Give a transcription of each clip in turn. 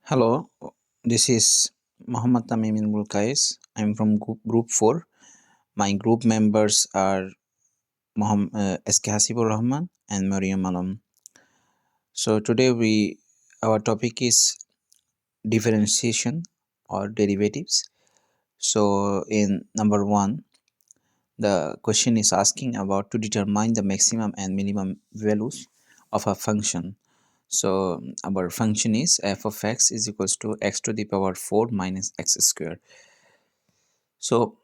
Hello, this is Muhammad Tamim Mulkais. I'm from group 4. My group members are SK Hasibur Rahman and Mariam Alam. So today our topic is differentiation or derivatives. So in number 1, the question is asking about to determine the maximum and minimum values of a function. So our function is f of x is equals to x to the power 4 minus x square. So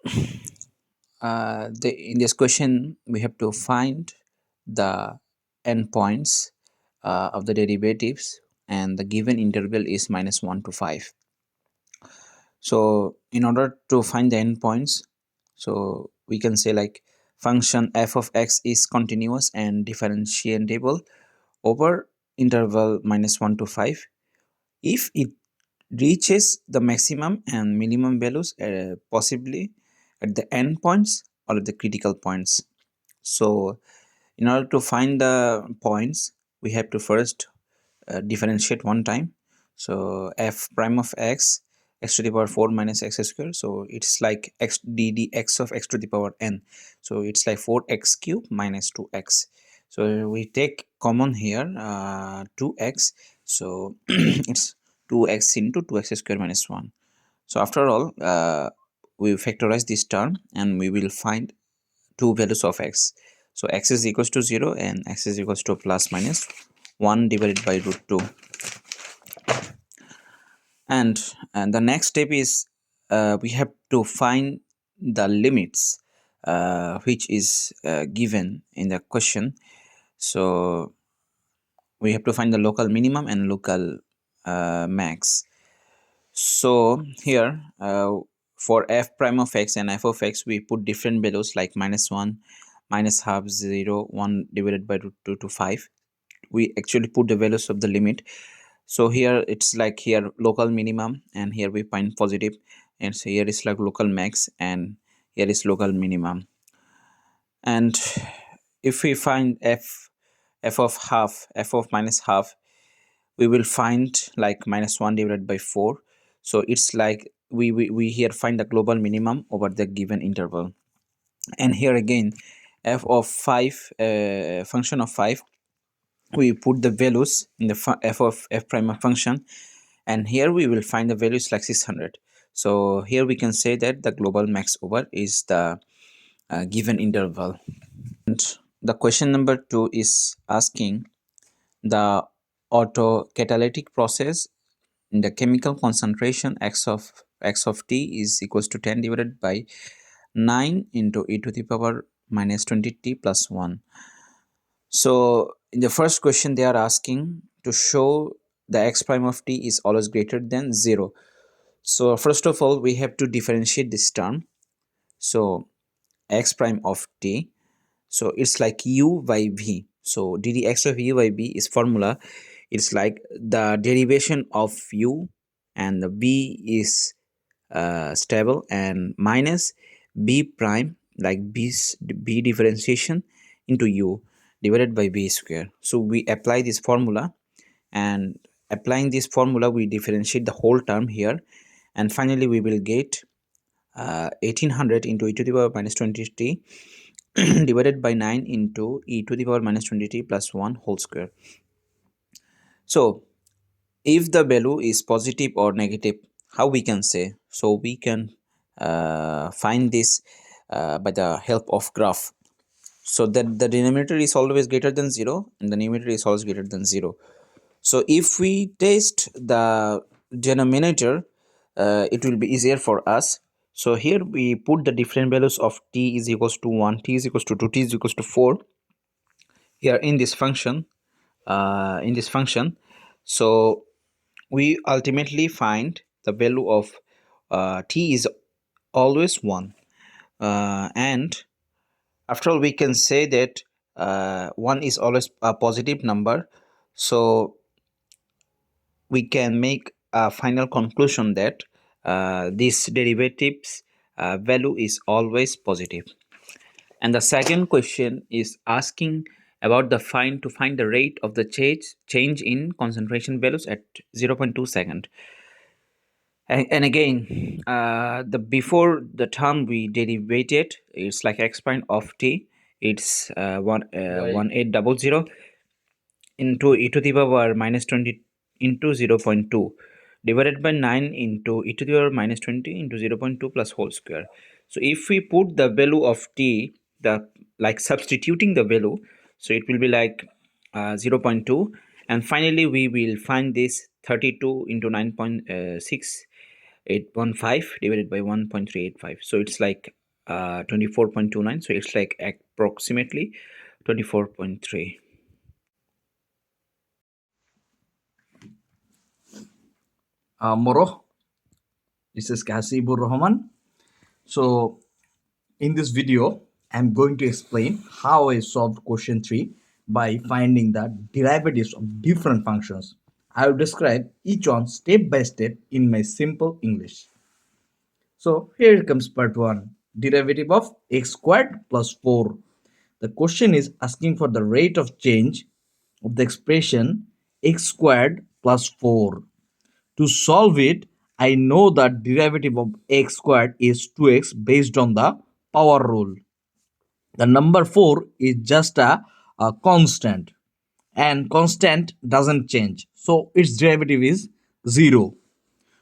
in this question we have to find the endpoints of the derivatives, and the given interval is -1 to 5. So in order to find the endpoints, so we can say like function f of x is continuous and differentiable over interval -1 to 5 if it reaches the maximum and minimum values, possibly at the endpoints or at the critical points. So in order to find the points, we have to first differentiate one time. So f prime of x to the power 4 minus x square, so it's like x ddx of x to the power n, so it's like 4x cube minus 2x. So we take common here 2x, so it's 2x into 2x square minus 1. So after all, we factorize this term and we will find two values of x. So x is equals to 0 and x is equals to plus minus 1 divided by root 2. And the next step is we have to find the limits which is given in the question. So we have to find the local minimum and local max. So here for f prime of x and f of x, we put different values like -1, -half, 0, 1 divided by root 2 to 5. We actually put the values of the limit. So here it's like here local minimum, and here we find positive, and so here is like local max, and here is local minimum. And if we find f of half, f of minus half, we will find like -1 divided by 4. So it's like we here find the global minimum over the given interval. And here again f of 5, function of 5, we put the values in the f of f prime function, and here we will find the values like 600. So here we can say that the global max over is the given interval. And the question number 2 is asking the autocatalytic process in the chemical concentration x of t is equals to 10 divided by 9 into e to the power minus 20t plus 1. So in the first question they are asking to show the x prime of t is always greater than 0. So first of all we have to differentiate this term. So x prime of t, so it's like u by v. So ddx of u by v is formula, it's like the derivation of u, and the b is stable, and minus b prime, like b differentiation into u divided by b square. So we apply this formula, and applying this formula we differentiate the whole term here, and finally we will get 1800 into e to the power minus 20t divided by 9 into e to the power minus 20t plus 1 whole square. So if the value is positive or negative, how we can say? So we can find this by the help of graph. So that the denominator is always greater than 0 and the numerator is always greater than 0. So if we test the denominator, it will be easier for us. So here we put the different values of t is equals to 1, t is equals to 2, t is equals to 4 here in this function. So we ultimately find the value of t is always 1, and after all we can say that 1 is always a positive number. So we can make a final conclusion that this derivatives value is always positive. And the second question is asking about the to find the rate of the change in concentration values at 0.2 second. And again, the before the term we derivated, it's like x prime of t. It's 1800 into e to the power minus 20 into 0.2 divided by 9 into e to the power minus 20 into 0.2 plus whole square. So if we put the value of t, the like substituting the value, so it will be like 0.2, and finally we will find this 32 into 9.6815 divided by 1.385. So it's like 24.29. So it's like approximately 24.3. Moro, this is Kasibur Rahman. So, in this video, I'm going to explain how I solved question 3 by finding the derivatives of different functions. I will describe each one step by step in my simple English. So, here comes part 1, derivative of x squared plus 4. The question is asking for the rate of change of the expression x squared plus 4. To solve it, I know that derivative of x squared is 2x based on the power rule. The number 4 is just a constant, and constant doesn't change. So its derivative is 0.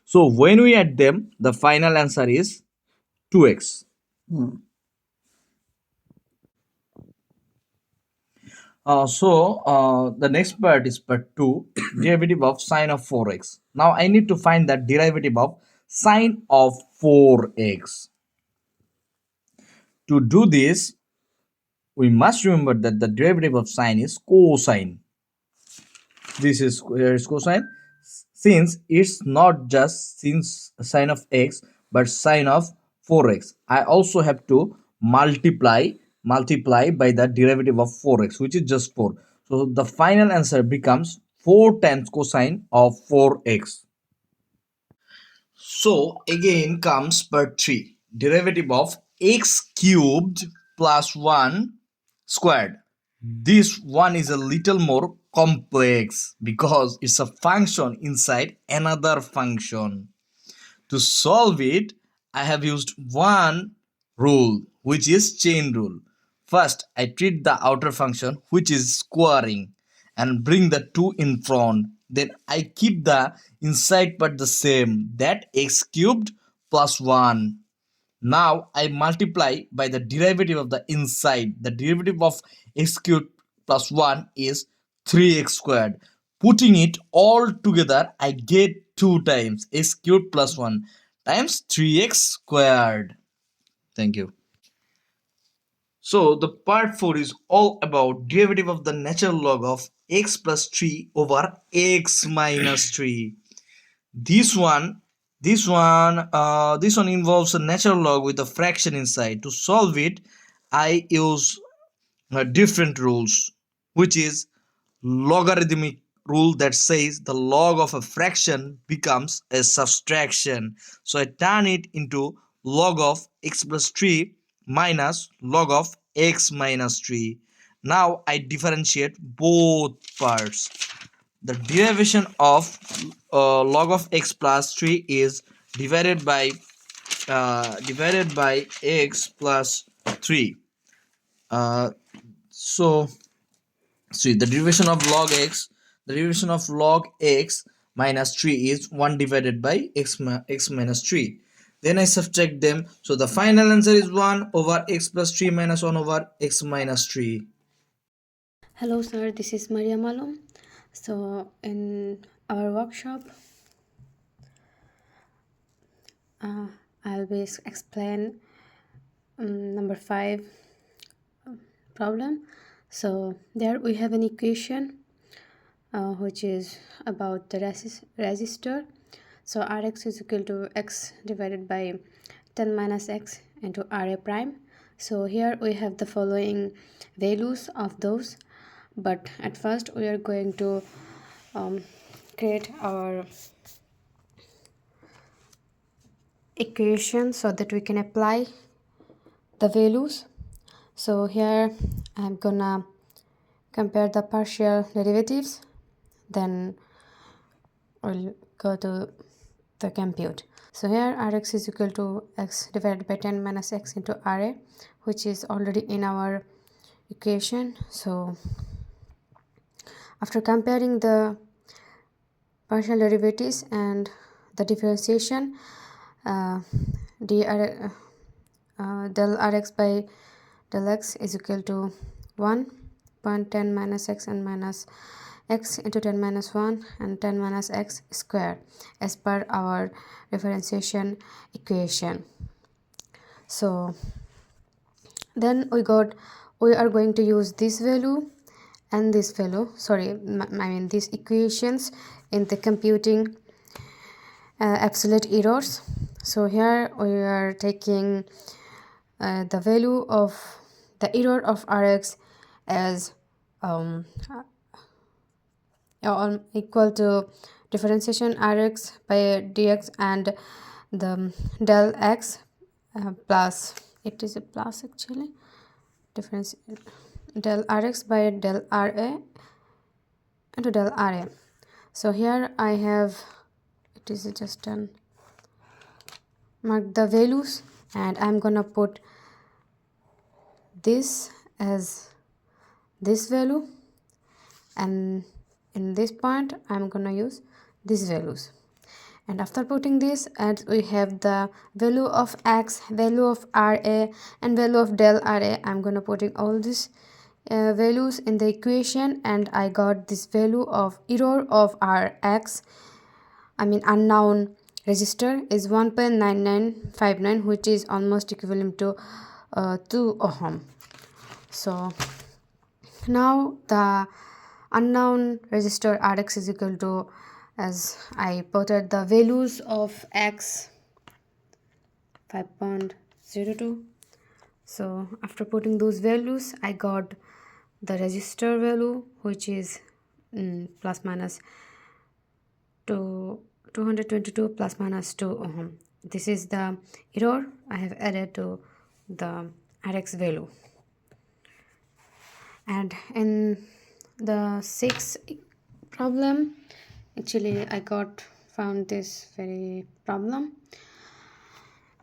So when we add them, the final answer is 2x. The next part is part 2, derivative of sine of 4x. Now I need to find the derivative of sine of 4x. To do this, we must remember that the derivative of sine is cosine. This is here is cosine, since it's not just since sine of x but sine of 4x. I also have to multiply by the derivative of 4x, which is just 4. So the final answer becomes 4 times cosine of 4x. So again comes part 3, derivative of x cubed plus 1 squared. This one is a little more complex because it's a function inside another function. To solve it, I have used one rule, which is chain rule. First, I treat the outer function, which is squaring, and bring the 2 in front. Then I keep the inside part the same, that x cubed plus 1. Now I multiply by the derivative of the inside. The derivative of x cubed plus 1 is 3x squared. Putting it all together, I get 2 times x cubed plus 1 times 3x squared. Thank you. So the part 4 is all about derivative of the natural log of x plus 3 over x minus 3. This one involves a natural log with a fraction inside. To solve it, I use different rules, which is logarithmic rule that says the log of a fraction becomes a subtraction. So I turn it into log of x plus 3 minus log of x minus 3. Now I differentiate both parts. The derivation of log of x plus 3 is divided by x plus 3. So see, the derivation of log x minus 3 is 1 divided by x minus 3. Then I subtract them, so the final answer is 1 over x plus 3 minus 1 over x minus 3. Hello sir, this is Maria Malum. So in our workshop, I'll be explain number 5 problem. So there we have an equation which is about the resistor. So Rx is equal to x divided by 10 minus x into Ra prime. So here we have the following values of those, but at first we are going to create our equation so that we can apply the values. So here I'm gonna compare the partial derivatives, then we'll go to the compute. So here Rx is equal to x divided by 10 minus x into Ra, which is already in our equation. So after comparing the partial derivatives and the differentiation, del Rx by del x is equal to 1.10 minus x and minus x into 10 minus 1 and 10 minus x square as per our differentiation equation. So then we are going to use this value and this value, these equations in the computing absolute errors. So here we are taking the value of the error of Rx as equal to differentiation Rx by dx and the del x plus, it is a plus actually, difference del Rx by del Ra into del Ra. So here I have, it is just done, mark the values, and I'm gonna put this as this value, and in this point I'm gonna use these values. And after putting this, and we have the value of x, value of Ra, and value of del Ra, I'm gonna putting all these values in the equation, and I got this value of error of Rx, unknown resistor, is 1.9959, which is almost equivalent to 2 ohm. So now the unknown resistor Rx is equal to, as I putted the values of x, 5.02. so after putting those values, I got the resistor value, which is plus minus 222 plus minus 2 ohm. This is the error I have added to the Rx value. And in the sixth problem, actually I found this very problem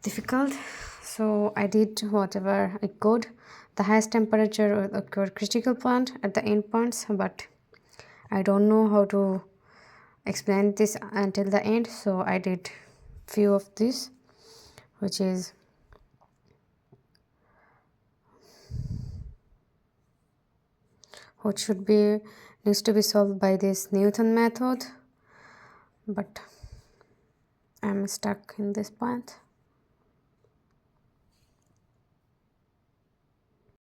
difficult, so I did whatever I could. The highest temperature will occur critical point at the end points, but I don't know how to explain this until the end, so I did few of this, which needs to be solved by this Newton method, but I'm stuck in this point.